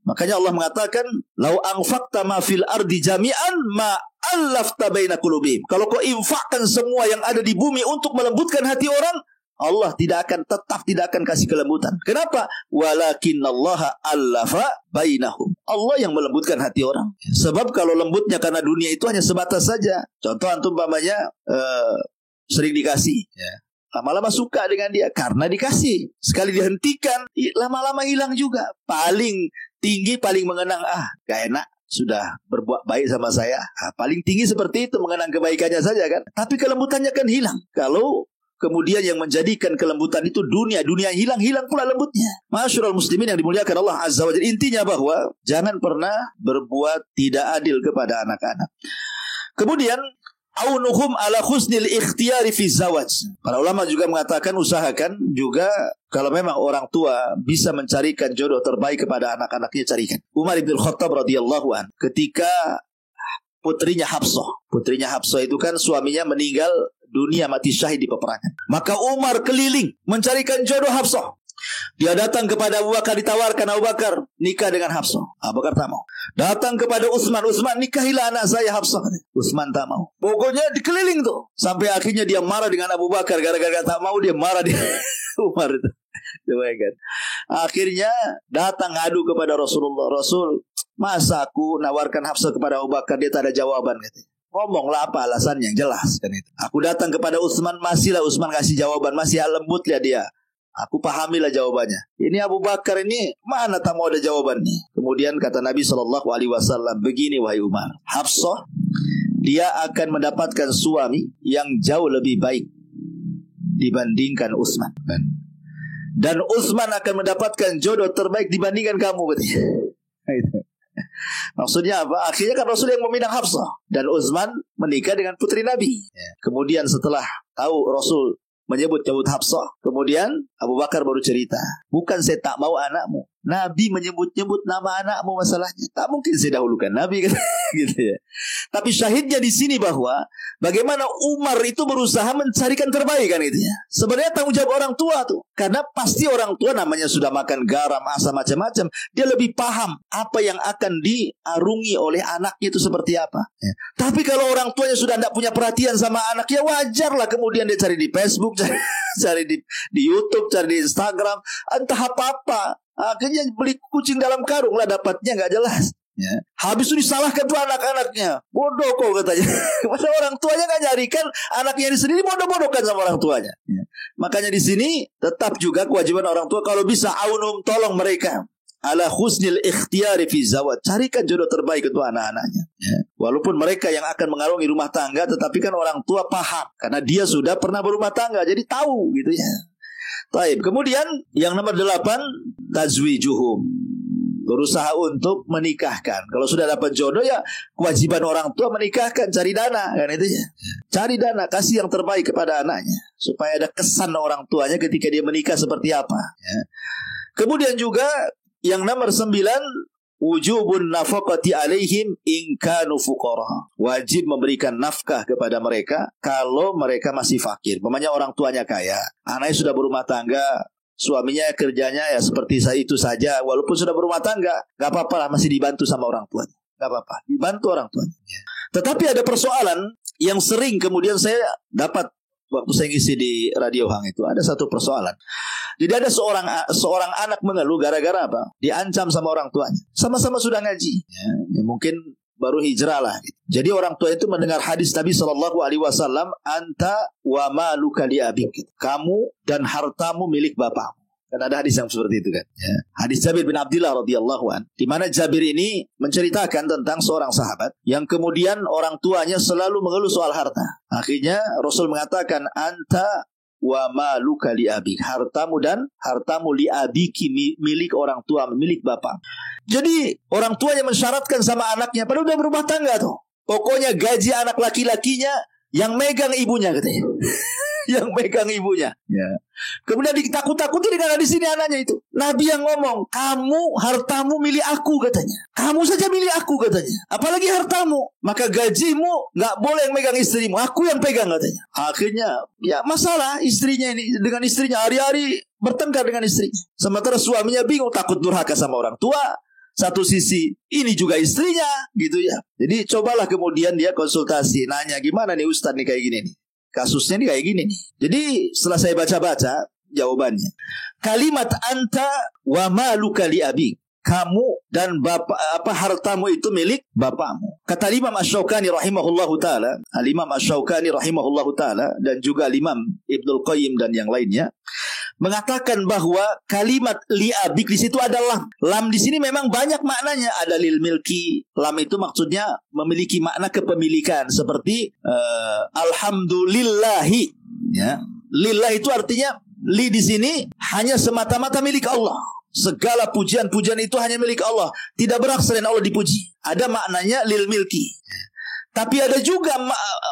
[SPEAKER 1] Makanya Allah mengatakan, "Lau anfaqta ma fil ardi jami'an ma allafta baina qulubihim. Kalau kau infakkan semua yang ada di bumi untuk melembutkan hati orang, Allah tidak akan kasih kelembutan. Kenapa? Walakinallaha allafa bainahum. Allah yang melembutkan hati orang. Sebab kalau lembutnya karena dunia itu hanya sebatas saja. Contoh antum umpamanya sering dikasih, lama-lama suka dengan dia karena dikasih. Sekali dihentikan, lama-lama hilang juga. Paling tinggi, paling mengenang, gak enak, sudah berbuat baik sama saya. Paling tinggi seperti itu, mengenang kebaikannya saja kan. Tapi kelembutannya kan hilang. Kalau kemudian yang menjadikan kelembutan itu dunia hilang pula lembutnya. Ma'asyiral muslimin yang dimuliakan Allah Azza wa Jalla. Intinya bahwa jangan pernah berbuat tidak adil kepada anak-anak. Kemudian aunuhum ala husnil ikhtiyari fi zawaj. Para ulama juga mengatakan usahakan juga kalau memang orang tua bisa mencarikan jodoh terbaik kepada anak-anaknya, carikan. Umar bin Khattab radhiyallahu an ketika putrinya Hafsah itu kan suaminya meninggal dunia, mati syahid di peperangan. Maka Umar keliling mencarikan jodoh Hafsah. Dia datang kepada Abu Bakar, ditawarkan Abu Bakar nikah dengan Hafsah. Abu Bakar tak mau. Datang kepada Utsman, nikahilah anak saya Hafsah. Utsman tak mau. Pokoknya dikeliling tuh. Sampai akhirnya dia marah dengan Abu Bakar. Gara-gara tak mau dia marah dia Umar itu. Akhirnya datang ngadu kepada Rasulullah. Rasul, masa aku nawarkan Hafsah kepada Abu Bakar, dia tak ada jawaban katanya. Ngomonglah apa alasan yang jelas kan itu. Aku datang kepada Utsman, masihlah Utsman kasih jawaban, masih lembut dia. Aku pahamilah jawabannya. Ini Abu Bakar ini mana tak mau ada jawabannya. Kemudian kata Nabi SAW, begini wahai Umar, Hafsah dia akan mendapatkan suami yang jauh lebih baik dibandingkan Utsman. Dan Utsman akan mendapatkan jodoh terbaik dibandingkan kamu. Maksudnya apa? Akhirnya kan Rasul yang meminang Hafsah dan Utsman menikah dengan putri Nabi. Kemudian setelah tahu Rasul menyebut-nyebut Hafsah, kemudian Abu Bakar baru cerita, bukan saya tak mau anakmu, Nabi menyebut-nyebut nama anakmu masalahnya. Tak mungkin saya dahulukan Nabi kan gitu ya. Tapi syahidnya di sini bahwa bagaimana Umar itu berusaha mencarikan terbaik kan itu ya. Sebenarnya tanggung jawab orang tua tuh. Karena pasti orang tua namanya sudah makan garam, asam macam-macam, dia lebih paham apa yang akan diarungi oleh anaknya itu seperti apa ya. Tapi kalau orang tuanya sudah tidak punya perhatian sama anaknya, wajarlah kemudian dia cari di Facebook, cari di YouTube, cari di Instagram, entah apa-apa. Akhirnya beli kucing dalam karung lah, dapatnya nggak jelas ya. Habis itu disalahkan tuh anak-anaknya, bodoh kok katanya. Masa orang tuanya nggak nyarikan anaknya sendiri, bodoh-bodohkan sama orang tuanya ya. Makanya di sini tetap juga kewajiban orang tua kalau bisa aunum, tolong mereka ala husnil ikhtiyari fi zawaj, carikan jodoh terbaik untuk anak-anaknya ya. Walaupun mereka yang akan mengarungi rumah tangga, tetapi kan orang tua paham karena dia sudah pernah berumah tangga, jadi tahu gitu ya. Baik, kemudian yang nomor 8, tazwijuhum, berusaha untuk menikahkan. Kalau sudah dapat jodoh ya kewajiban orang tua menikahkan, cari dana kan itu ya. Cari dana, kasih yang terbaik kepada anaknya supaya ada kesan orang tuanya ketika dia menikah seperti apa ya. Kemudian juga yang nomor 9, wujubun nafaqati alaihim in kanu fuqara. Wajib memberikan nafkah kepada mereka kalau mereka masih fakir. Umpamanya orang tuanya kaya, anaknya sudah berumah tangga, suaminya kerjanya ya seperti itu saja, walaupun sudah berumah tangga, gak apa-apa lah, masih dibantu sama orang tuanya. Gak apa-apa, dibantu orang tuanya. Tetapi ada persoalan yang sering kemudian saya dapat waktu saya ngisi di Radio Hang itu, ada satu persoalan. Jadi ada seorang anak mengeluh gara-gara apa? Diancam sama orang tuanya. Sama-sama sudah ngaji ya, mungkin baru hijrah lah gitu. Jadi orang tua itu mendengar hadis Nabi SAW, anta wa maluka li abik, kamu dan hartamu milik bapakmu. Kan ada hadis yang seperti itu kan ya. Hadis Jabir bin Abdullah radhiyallahu an, di mana Jabir ini menceritakan tentang seorang sahabat yang kemudian orang tuanya selalu mengeluh soal harta. Akhirnya Rasul mengatakan, anta wa maluka li abik, hartamu dan hartamu li abiki, milik orang tua, milik bapak. Jadi orang tuanya mensyaratkan sama anaknya, padahal udah berumah tangga tuh, pokoknya gaji anak laki-lakinya yang megang ibunya katanya. Yang megang ibunya ya. Kemudian ditakut-takuti dengan hadis ini anaknya itu. Nabi yang ngomong, kamu hartamu milik aku katanya, kamu saja milik aku katanya, apalagi hartamu. Maka gajimu gak boleh yang megang istrimu, aku yang pegang katanya. Akhirnya ya masalah istrinya ini dengan istrinya, hari-hari bertengkar dengan istrinya. Sementara suaminya bingung, takut durhaka sama orang tua, satu sisi ini juga istrinya gitu ya. Jadi cobalah kemudian dia konsultasi, nanya gimana nih Ustadz nih kayak gini nih. Kasusnya nih kayak gini nih. Jadi setelah saya baca-baca jawabannya. Kalimat anta wa maluka li abik. Kamu dan bapak hartamu itu milik bapakmu. Kata Imam Asy-Syaukani rahimahullahu taala, Imam Asy-Syaukani rahimahullahu taala dan juga Imam Ibnul Qayyim dan yang lainnya mengatakan bahwa kalimat li abik di situ ada lam. Lam di sini memang banyak maknanya. Ada lil milki. Lam itu maksudnya memiliki makna kepemilikan seperti alhamdulillahi. Ya. Lillah itu artinya li di sini hanya semata-mata milik Allah. Segala pujian-pujian itu hanya milik Allah. Tidak berhak selain Allah dipuji. Ada maknanya lil milki. Tapi ada juga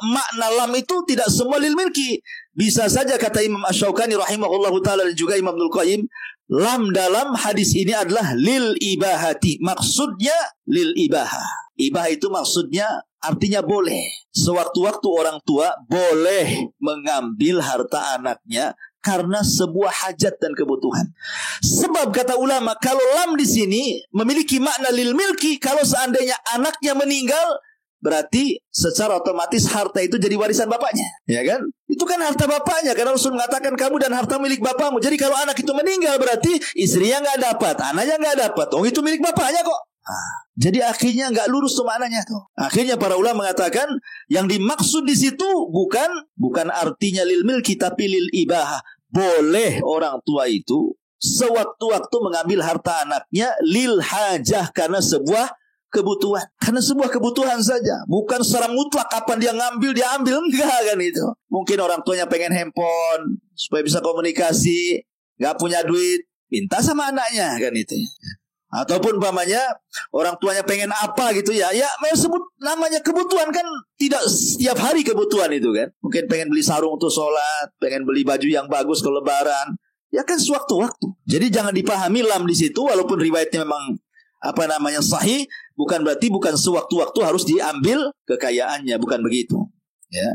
[SPEAKER 1] makna lam itu tidak semua lil milki. Bisa saja kata Imam Asy-Syaukani rahimahullahu ta'ala dan juga Imam Ibnul Qayyim, lam dalam hadis ini adalah lil ibahati. Maksudnya lil ibahah. Ibah itu maksudnya artinya boleh. Sewaktu-waktu orang tua boleh mengambil harta anaknya karena sebuah hajat dan kebutuhan. Sebab kata ulama, kalau lam di sini memiliki makna lil milki, kalau seandainya anaknya meninggal, berarti secara otomatis harta itu jadi warisan bapaknya, ya kan? Itu kan harta bapaknya, karena Rasul mengatakan kamu dan harta milik bapakmu. Jadi kalau anak itu meninggal, berarti istrinya nggak dapat, anaknya nggak dapat. Oh, itu milik bapaknya kok. Jadi akhirnya nggak lurus tuh maknanya tuh. Akhirnya para ulama mengatakan yang dimaksud di situ bukan artinya lil milki tapi lil ibahah. Boleh orang tua itu sewaktu-waktu mengambil harta anaknya lil hajah karena sebuah kebutuhan. Karena sebuah kebutuhan saja. Bukan secara mutlak kapan dia ngambil, dia ambil. Enggak kan itu. Mungkin orang tuanya pengen handphone supaya bisa komunikasi. Gak punya duit, minta sama anaknya kan itu. Ataupun umpamanya orang tuanya pengen apa gitu ya. Ya memang sebut namanya kebutuhan kan tidak setiap hari kebutuhan itu kan. Mungkin pengen beli sarung untuk sholat, pengen beli baju yang bagus ke lebaran. Ya kan sewaktu-waktu. Jadi jangan dipahami lam di situ walaupun riwayatnya memang sahih, bukan berarti bukan sewaktu-waktu harus diambil kekayaannya, bukan begitu. Ya.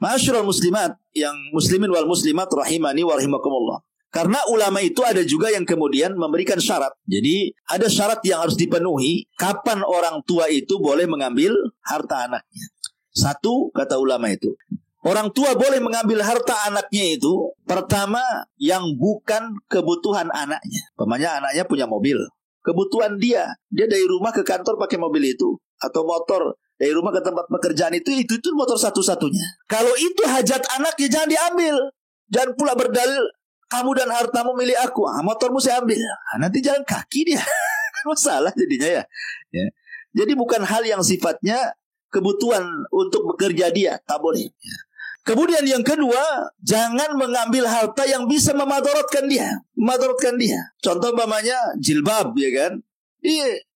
[SPEAKER 1] Ma'asyiral muslimat, yang muslimin wal muslimat rahimani wa rahimakumullah. Karena ulama itu ada juga yang kemudian memberikan syarat. Jadi ada syarat yang harus dipenuhi kapan orang tua itu boleh mengambil harta anaknya. Satu, kata ulama itu, orang tua boleh mengambil harta anaknya itu pertama yang bukan kebutuhan anaknya. Pemanya anaknya punya mobil. Kebutuhan dia dari rumah ke kantor pakai mobil itu. Atau motor dari rumah ke tempat pekerjaan itu motor satu-satunya. Kalau itu hajat anaknya jangan diambil. Jangan pula berdalil kamu dan hartamu milik aku, motormu saya ambil. Nanti jalan kaki dia. Masalah jadinya ya. Jadi bukan hal yang sifatnya kebutuhan untuk bekerja dia, tak boleh. Kemudian yang kedua, jangan mengambil harta yang bisa memadaratkan dia. Contoh umpamanya jilbab, ya kan?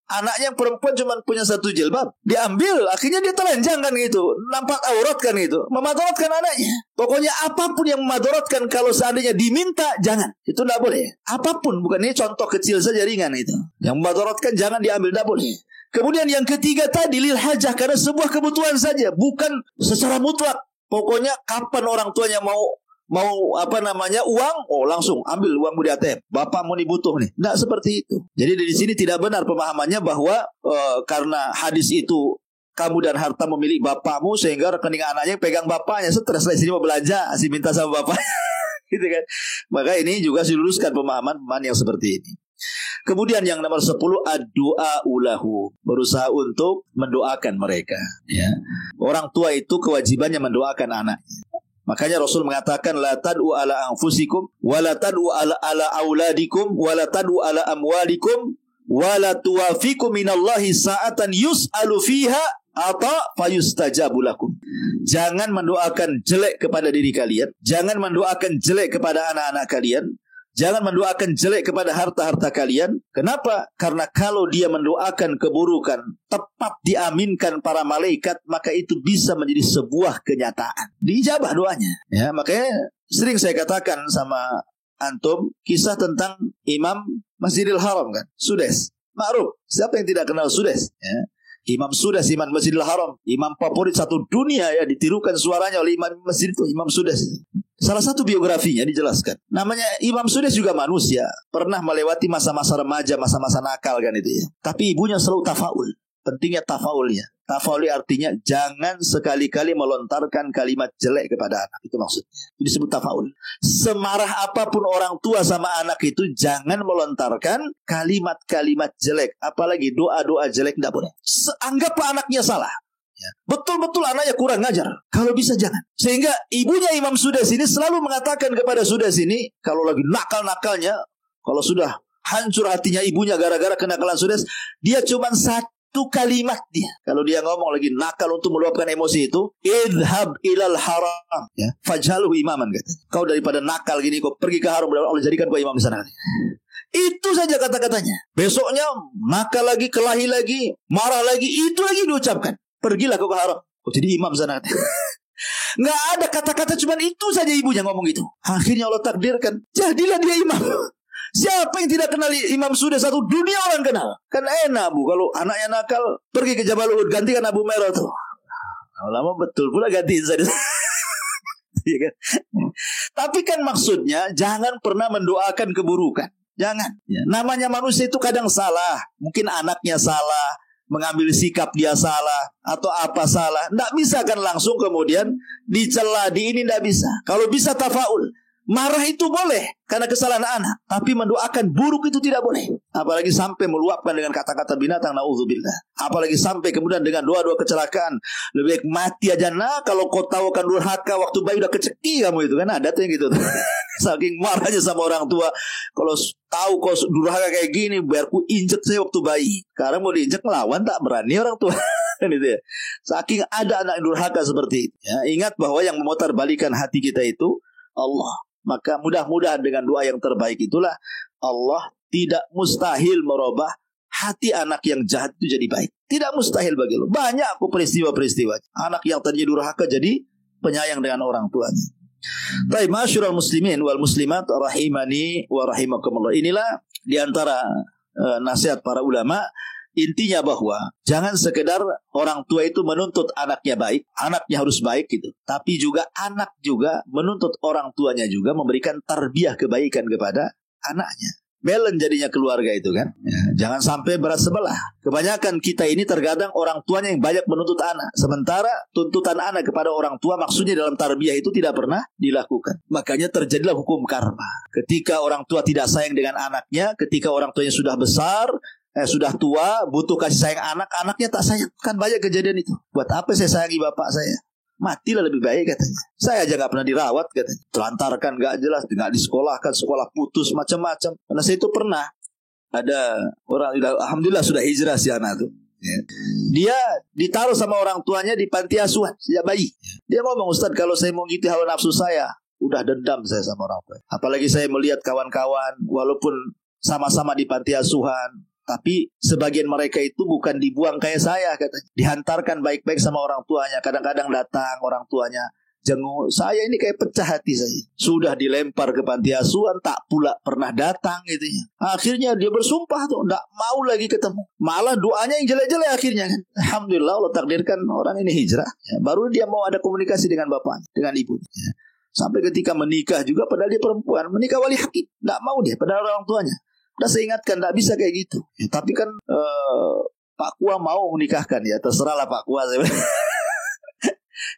[SPEAKER 1] Anaknya yang perempuan cuma punya satu jilbab, diambil, akhirnya dia telanjang kan gitu, nampak aurat kan gitu, memadaratkan anaknya. Pokoknya apapun yang memadaratkan kalau seandainya diminta, jangan. Itu tidak boleh. Apapun, bukan ini contoh kecil saja ringan itu. Yang memadaratkan jangan diambil, tidak boleh. Kemudian yang ketiga tadi lil hajah, karena sebuah kebutuhan saja, bukan secara mutlak. Pokoknya kapan orang tuanya mau uang, langsung ambil uangmu di ATM. Bapakmu nih butuh nih. Tidak seperti itu. Jadi di sini tidak benar pemahamannya bahwa karena hadis itu kamu dan harta memilih bapakmu sehingga rekening anaknya pegang bapaknya. Stres di sini mau belanja, asih minta sama bapaknya. Gitu kan. Maka ini juga diluruskan pemahaman yang seperti ini. Kemudian yang nomor 10 ad-du'a ulahu, berusaha untuk mendoakan mereka. Ya. Orang tua itu kewajibannya mendoakan anaknya. Makanya Rasul mengatakan la tad'u ala anfusikum wa la tad'u ala auladikum wa la tad'u ala amwalikum wa la tuwafiqu minallahi sa'atan yus'alu fiha ata fayustajabu lakum. Jangan mendoakan jelek kepada diri kalian, jangan mendoakan jelek kepada anak-anak kalian, jangan mendoakan jelek kepada harta-harta kalian. Kenapa? Karena kalau dia mendoakan keburukan, tepat diaminkan para malaikat, maka itu bisa menjadi sebuah kenyataan. Diijabah doanya. Ya, makanya sering saya katakan sama antum kisah tentang Imam Masjidil Haram kan, Sudes. Ma'ruf. Siapa yang tidak kenal Sudes? Ya. Imam Sudes, Imam Masjidil Haram, imam favorit satu dunia ya, ditirukan suaranya oleh imam masjid itu, Imam Sudes. Salah satu biografinya dijelaskan. Namanya Imam Sudais juga manusia. Pernah melewati masa-masa remaja, masa-masa nakal kan itu ya. Tapi ibunya selalu tafaul. Pentingnya tafaulnya. Tafaul artinya jangan sekali-kali melontarkan kalimat jelek kepada anak. Itu maksudnya. Itu disebut tafaul. Semarah apapun orang tua sama anak itu, jangan melontarkan kalimat-kalimat jelek. Apalagi doa-doa jelek tidak boleh. Anggaplah anaknya salah. Ya. Betul-betul anaknya kurang ngajar. Kalau bisa jangan. Sehingga ibunya Imam Sudais ini selalu mengatakan kepada Sudais ini, kalau lagi nakal-nakalnya, kalau sudah hancur hatinya ibunya gara-gara kenakalan Sudais, dia cuma satu kalimat dia. Kalau dia ngomong lagi nakal untuk meluapkan emosi itu, idhab ilal haram, ya, faj'alhu imaman, kata. Kau daripada nakal gini, kau pergi ke haram, Allah jadikan kau imam di sana. Itu saja kata-katanya. Besoknya nakal lagi, kelahi lagi, marah lagi, itu lagi diucapkan. Pergilah kau ke haram, kau jadi imam sana. Nggak ada kata-kata, cuma itu saja ibunya ngomong itu. Akhirnya Allah takdirkan, jadilah dia imam. Siapa yang tidak kenal Imam Sudais? Satu dunia orang kenal. Kan enak Bu, kalau anaknya nakal pergi ke Jabal Uhud, gantikan Abu Merah tuh. Lama betul pula gantiin saja. Ya kan? Tapi kan maksudnya jangan pernah mendoakan keburukan. Jangan. Ya. Namanya manusia itu kadang salah. Mungkin anaknya salah, mengambil sikap dia salah, atau apa salah. Tidak bisa kan langsung kemudian dicela, di ini tidak bisa. Kalau bisa tafaul. Marah itu boleh karena kesalahan anak, tapi mendoakan buruk itu tidak boleh. Apalagi sampai meluapkan dengan kata-kata binatang, naudzubillah. Apalagi sampai kemudian dengan doa-doa kecelakaan. Lebih baik mati aja nah, kalau kau tahu kan durhaka waktu bayi udah keceki kamu itu kan, ada tuh yang gitu. Saking marahnya sama orang tua. Kalau tahu kau durhaka kayak gini, biar ku injek saya waktu bayi. Sekarang mau diinjek ngelawan tak berani orang tua. Kan itu ya. Saking ada anak durhaka seperti itu. Ya, ingat bahwa yang memutar balikan hati kita itu Allah. Maka mudah-mudahan dengan doa yang terbaik itulah Allah tidak mustahil merubah hati anak yang jahat itu jadi baik. Tidak mustahil bagi Allah. Banyak aku peristiwa-peristiwa. Anak yang tadinya durhaka jadi penyayang dengan orang tuanya. Baik, masyurul muslimin wal muslimat rahimani wa rahimakumullah. Inilah diantara nasihat para ulama. Intinya bahwa jangan sekedar orang tua itu menuntut anaknya baik, anaknya harus baik gitu. Tapi juga anak juga menuntut orang tuanya juga memberikan tarbiyah kebaikan kepada anaknya. Balance jadinya keluarga itu kan. Ya, jangan sampai berat sebelah. Kebanyakan kita ini terkadang orang tuanya yang banyak menuntut anak. Sementara tuntutan anak kepada orang tua maksudnya dalam tarbiyah itu tidak pernah dilakukan. Makanya terjadilah hukum karma. Ketika orang tua tidak sayang dengan anaknya, ketika orang tuanya sudah besar, sudah tua, butuh kasih sayang anak, anaknya tak sayang. Kan banyak kejadian itu. Buat apa saya sayangi bapak saya? Matilah lebih baik katanya. Saya aja gak pernah dirawat katanya. Telantarkan gak jelas, gak disekolahkan, sekolah putus, macam-macam. Karena saya itu pernah ada orang, alhamdulillah sudah hijrah si anak itu. Ya. Dia ditaruh sama orang tuanya di panti asuhan sejak bayi. Dia ngomong, Ustaz, kalau saya mau ngikuti hawa nafsu saya, udah dendam saya sama orang tua. Apalagi saya melihat kawan-kawan, walaupun sama-sama di panti asuhan, tapi sebagian mereka itu bukan dibuang kayak saya katanya. Dihantarkan baik-baik sama orang tuanya. Kadang-kadang datang orang tuanya jenguk. Saya ini kayak pecah hati saya. Sudah dilempar ke panti asuhan, tak pula pernah datang gitu ya. Akhirnya dia bersumpah tuh, tidak mau lagi ketemu. Malah doanya yang jelek-jelek akhirnya kan. Alhamdulillah Allah takdirkan orang ini hijrah. Ya, baru dia mau ada komunikasi dengan bapaknya, dengan ibunya. Ya. Sampai ketika menikah juga, padahal dia perempuan. Menikah wali hakim. Tidak mau dia, padahal orang tuanya. Udah saya ingatkan, tidak bisa kayak gitu. Ya, tapi kan Pak Kua mau menikahkan ya. Terserahlah Pak Kua saya bilang.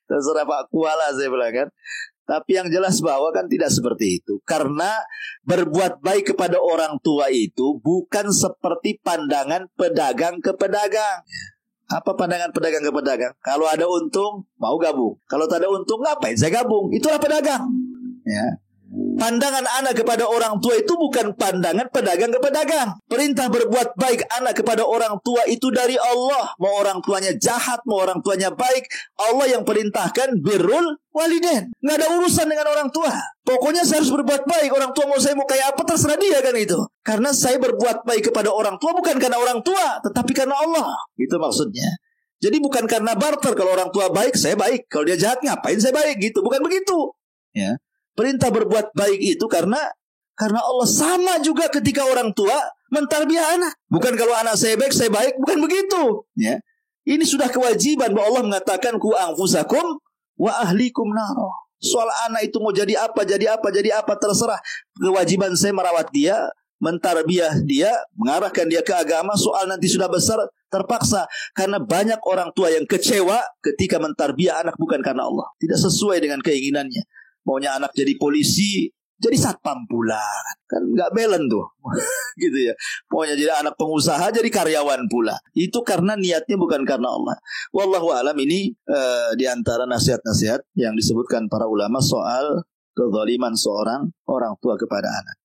[SPEAKER 1] Terserah Pak Kua lah saya bilang kan. Tapi yang jelas bahwa kan tidak seperti itu. Karena berbuat baik kepada orang tua itu bukan seperti pandangan pedagang ke pedagang. Apa pandangan pedagang ke pedagang? Kalau ada untung, mau gabung. Kalau tak ada untung, ngapain saya gabung? Itulah pedagang. Ya. Pandangan anak kepada orang tua itu bukan pandangan pedagang ke pedagang. Perintah berbuat baik anak kepada orang tua itu dari Allah. Mau orang tuanya jahat, mau orang tuanya baik, Allah yang perintahkan birrul walidain. Nggak ada urusan dengan orang tua. Pokoknya saya harus berbuat baik. Orang tua mau saya mau kayak apa terserah dia kan itu. Karena saya berbuat baik kepada orang tua bukan karena orang tua, tetapi karena Allah. Itu maksudnya. Jadi bukan karena barter. Kalau orang tua baik, saya baik. Kalau dia jahat, ngapain saya baik gitu. Bukan begitu. Ya. Perintah berbuat baik itu karena Allah. Sama juga ketika orang tua mentarbiyah anak. Bukan kalau anak saya baik, bukan begitu. Ya. Ini sudah kewajiban bahwa Allah mengatakan ku anfusakum wa ahlikum naro. Soal anak itu mau jadi apa, terserah. Kewajiban saya merawat dia, mentarbiah dia, mengarahkan dia ke agama. Soal nanti sudah besar, terpaksa. Karena banyak orang tua yang kecewa ketika mentarbiah anak bukan karena Allah. Tidak sesuai dengan keinginannya. Maunya anak jadi polisi, jadi satpam pula. Kan nggak balance tuh. Gitu ya. Pokoknya jadi anak pengusaha, jadi karyawan pula. Itu karena niatnya bukan karena Allah. Wallahu a'lam. Ini di antara nasihat-nasihat yang disebutkan para ulama soal kezaliman seorang orang tua kepada anak.